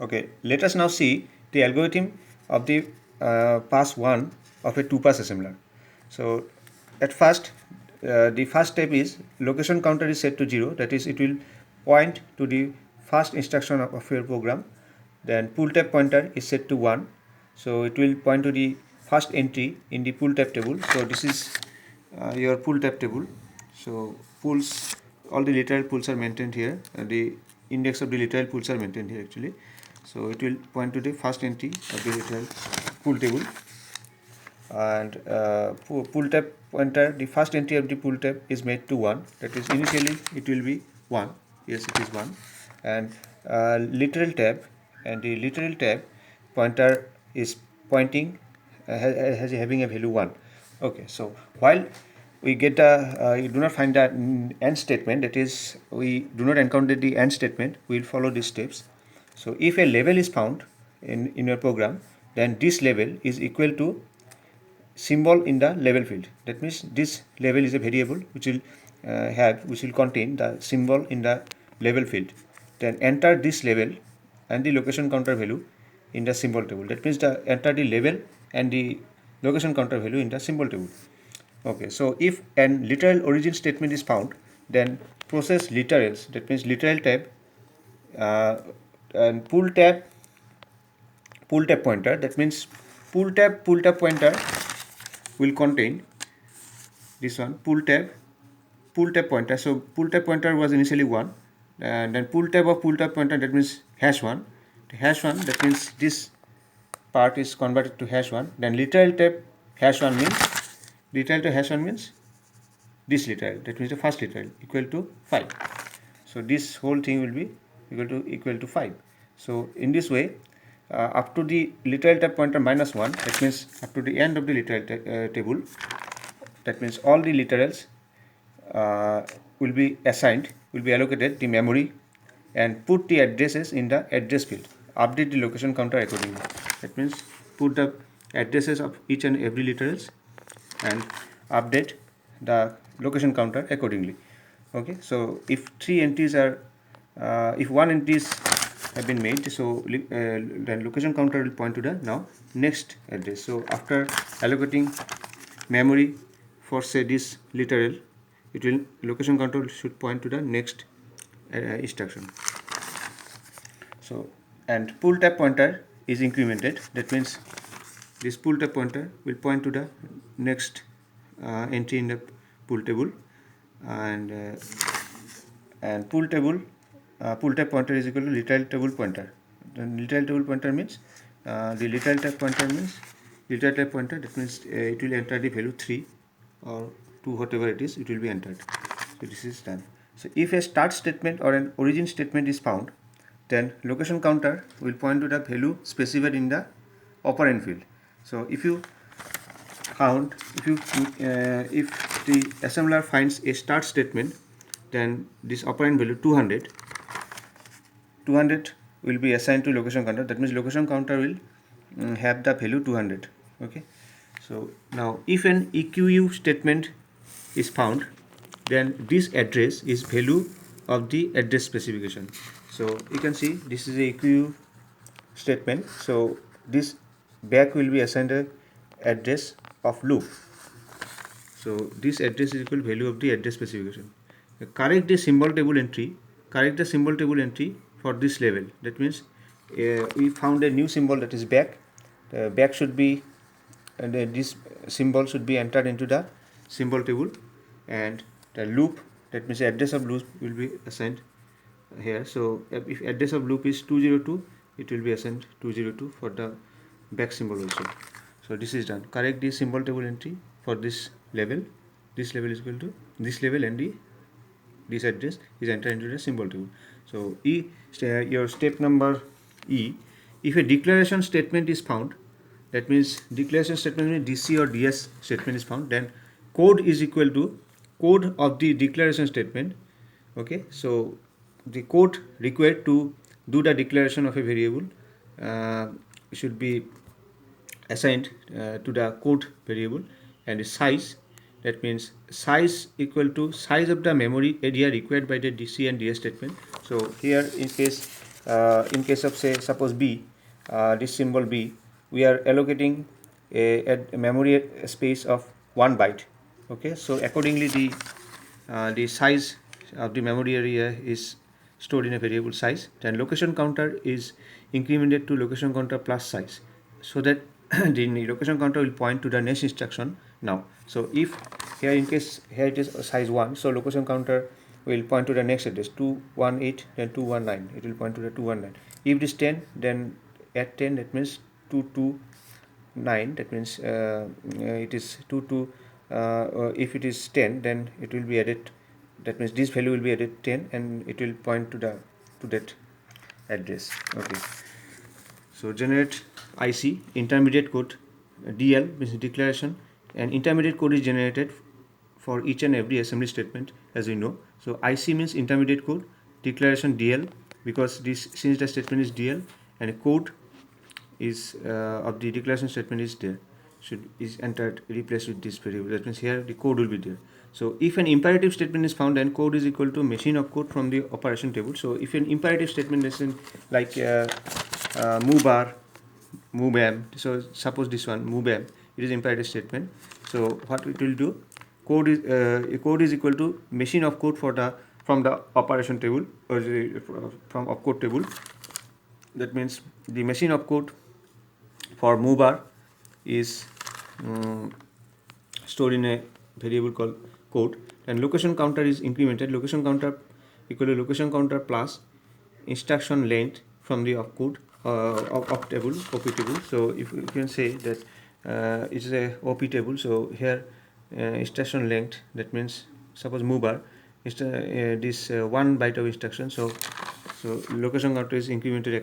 Okay, let us now see the algorithm of the pass 1 of a 2-pass assembler. So at first, the first step is location counter is set to 0, that is it will point to the first instruction of your program. Then pull tab pointer is set to 1, so it will point to the first entry in the pull tab table. So this is your pull tab table. So pulls, all the literal pulls are maintained here, the index of the literal pulls are maintained here actually. So it will point to the first entry of the literal pull table, and pull tab pointer, the first entry of the pull tab is made to 1, that is initially it will be 1, yes it is 1, and literal tab, and the literal tab pointer is pointing having a value 1. Okay, so while we get you do not find that AND statement, that is we do not encounter the AND statement, we will follow these steps. So if a label is found in your program, then this label is equal to symbol in the label field. That means this label is a variable which will contain the symbol in the label field. Then enter this label and the location counter value in the symbol table. That means enter the label and the location counter value in the symbol table. Okay, so if an literal origin statement is found, then process literals, that means literal tab and pull tab pointer, that means pull tab pointer will contain this one, pull tab pointer. So pull tab pointer was initially 1, and then pull tab pointer, that means #1. #1, that means this part is converted to #1. Then literal tab #1 means this literal, that means the first literal, equal to 5. So this whole thing will be equal to 5. So in this way, up to the literal tab pointer -1, that means up to the end of the literal table, that means all the literals will be allocated the memory, and put the addresses in the address field. Update the location counter accordingly. That means put the addresses of each and every literals and update the location counter accordingly. Okay, so if if one entries have been made, so the location counter will point to the now next address. So after allocating memory for say this literal, it will location counter should point to the next instruction. So and pull tab pointer is incremented, that means this pull tab pointer will point to the next entry in the pull table, and pull tab pointer is equal to literal table pointer. Then literal table pointer means the literal tab pointer means literal tab pointer, that means it will enter the value 3 or 2, whatever it is, it will be entered. So this is done. So if a start statement or an origin statement is found, then location counter will point to the value specified in the operand field. So if the assembler finds a start statement, then this operand value 200 will be assigned to location counter. That means location counter will have the value 200. Okay, so now if an EQU statement is found, then this address is value of the address specification. So you can see this is a EQU statement, so this back will be assigned a address of loop. So this address is equal to value of the address specification. Correct the symbol table entry for this level. That means we found a new symbol, that is back. The back should be, and this symbol should be entered into the symbol table, and the loop, that means the address of loop will be assigned here. So if address of loop is 202, it will be assigned 202 for the back symbol also. So this is done. Correct the symbol table entry for this level. This level is equal to this level, and this address is entered into the symbol table. So your step number E, if a declaration statement is found, that means declaration statement means DC or DS statement is found, then code is equal to code of the declaration statement. Okay, so the code required to do the declaration of a variable should be assigned to the code variable, and the size, that means size equal to size of the memory area required by the DC and DS statement. So here in case in case of say suppose B, this symbol B, we are allocating a memory space of 1 byte. Okay, so accordingly the size of the memory area is stored in a variable size. Then location counter is incremented to location counter plus size, so that the location counter will point to the next instruction now. So if here in case here it is size 1, so location counter will point to the next address 218, then 219, it will point to the 219. If it is 10, then at 10 that means 229, that means it is 22. If it is 10, then it will be added, that means this value will be added 10 and it will point to that address. Okay, so generate IC intermediate code, DL means declaration, and intermediate code is generated for each and every assembly statement, as we know. So IC means intermediate code, declaration DL, because this since the statement is DL and a code is of the declaration statement is there, is entered replaced with this variable. That means here the code will be there. So if an imperative statement is found, then code is equal to machine of code from the operation table. So if an imperative statement is in like move bar, move m, so suppose this one move m, it is imperative statement. So what it will do, code is equal to machine of code from the operation table, or from opcode table. That means the machine of code for move bar is stored in a variable called code, and location counter is incremented. Location counter equal to location counter plus instruction length from the opcode op table, op table. So if you can say that it's a op table, so here instruction length, that means suppose move bar is this 1 byte of instruction. So location counter is incremented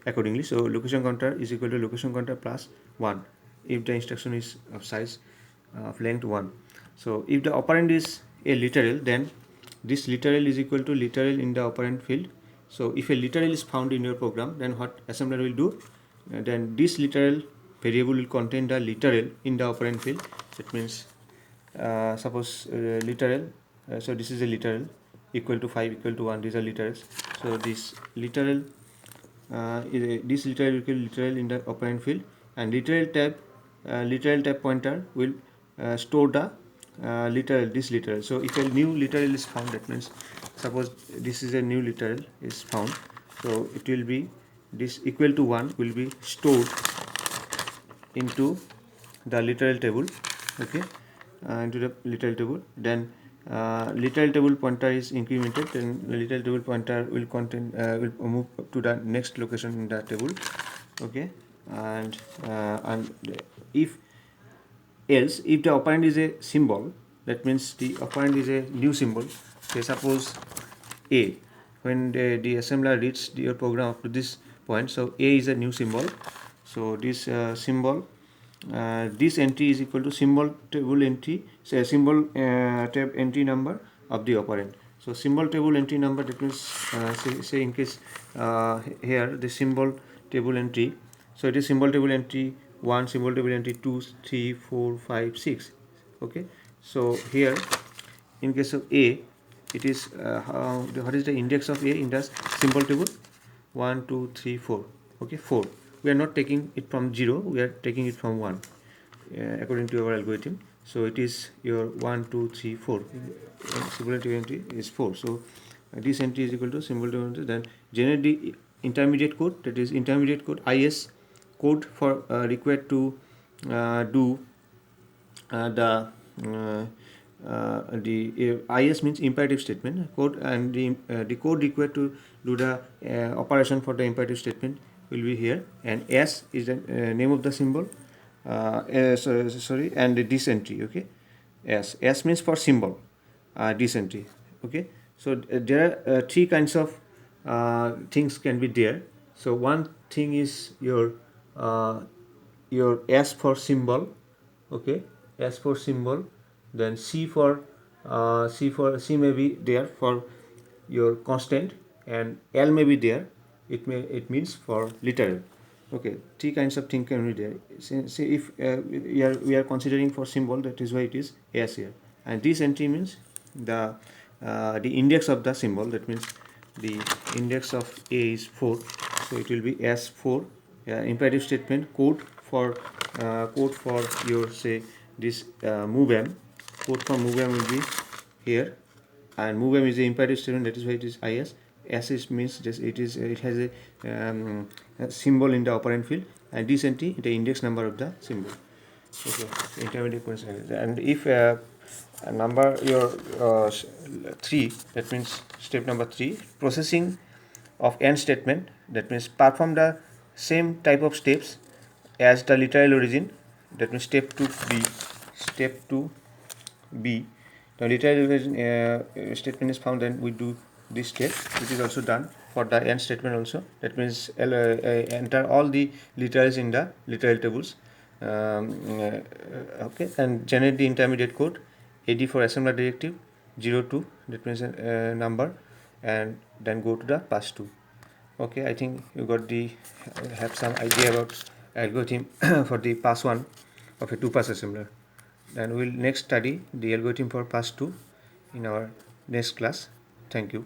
accordingly. So location counter is equal to location counter plus 1 if the instruction is of size of length 1. So if the operand is a literal, then this literal is equal to literal in the operand field. So if a literal is found in your program, then what assembler will do, then this literal variable will contain the literal in the operand field. That means suppose literal, so this is a literal equal to 5 equal to 1, these are literals. So this literal this literal equal literal in the operand field, and literal tab pointer will store the literal, this literal. So if a new literal is found, that means suppose this is a new literal is found, so it will be this equal to 1 will be stored into the literal table. Okay, into the literal table. Then literal table pointer is incremented, then the literal table pointer will contain will move to the next location in the table. Okay, and if else, if the operand is a symbol, that means the operand is a new symbol. Say suppose A, when the assembler reads your program up to this point, so A is a new symbol. So this symbol, this entry is equal to symbol table entry, say symbol tab entry number of the operand. So symbol table entry number, that means say in case here the symbol table entry, so it is symbol table entry 1, symbol table entry 2, 3, 4, 5, 6. Okay, so here in case of A, it is what is the index of A in the symbol table? 1, 2, 3, 4. Okay, 4. We are not taking it from 0, we are taking it from 1 according to our algorithm. So it is your 1, 2, 3, 4. Symbol table entry is 4. So this entry is equal to symbol table entry. Then generate the intermediate code, that is intermediate code IS code for required to do the IS means imperative statement code, and the code required to do the operation for the imperative statement will be here, and S is the name of the symbol, sorry, and this entry. Okay, S means for symbol, this entry. Okay, so there are three kinds of things can be there. So one thing is your S for symbol. Okay, S for symbol. Then C may be there for your constant, and L may be there, it means for literal. Okay, three kinds of thing can be there. See if we are considering for symbol, that is why it is S here, and this entry means the index of the symbol, that means the index of A is 4, so it will be S4 imperative statement code for your say this movem. Code for movem will be here, and movem is the imperative statement, that is why it is IS. S is means just it has a symbol in the operand field, and this entry the index number of the symbol. Okay, intermediate coincidence. And if a number your 3, that means step number 3, processing of AND statement, that means perform the same type of steps as the literal origin, that means step 2B. The literal origin statement is found, then we do this step, which is also done for the AND statement also. That means enter all the literals in the literal tables. Okay, and generate the intermediate code AD for assembler directive 02, that means number, and then go to the pass 2. Okay, I think you got the have some idea about algorithm for the pass 1 of a 2-pass assembler. Then we'll next study the algorithm for pass 2 in our next class. Thank you.